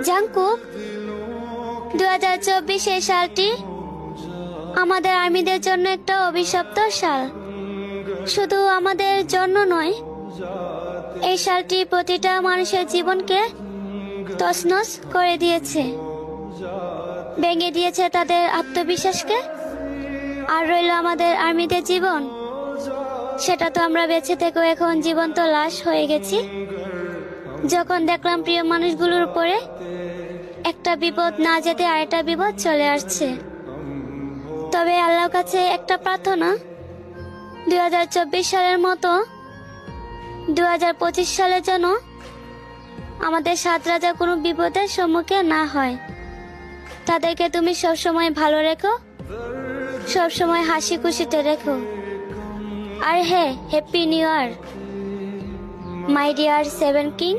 Jungkook, 2024 এই সালটি আমাদের আর্মিদের জন্য একটা অভিশপ্ত সাল। শুধু আমাদের জন্য নয়, এই সালটি প্রতিটা মানুষের জীবনকে তছনছ করে দিয়েছে, ভেঙে দিয়েছে তাদের আত্মবিশ্বাসকে। আর রইল আমাদের আর্মিদের জীবন, সেটা তো আমরা বেঁচে থেকেও এখন জীবন্ত লাশ হয়ে গেছি। যখন দেখলাম প্রিয় মানুষগুলোর উপরে একটা বিপদ না যেতে আরেকটা বিপদ চলে আসছে, তবে আল্লাহর কাছে একটা প্রার্থনা, 2024 সালের মতো 2025 সালে যেন আমাদের 7 রাজা কোনো বিপদের সম্মুখীন না হয়। তাদেরকে তুমি সবসময় ভালো রেখো, সবসময় হাসি খুশিতে রেখো। আর হ্যাঁ, happy new year my dear 7 king.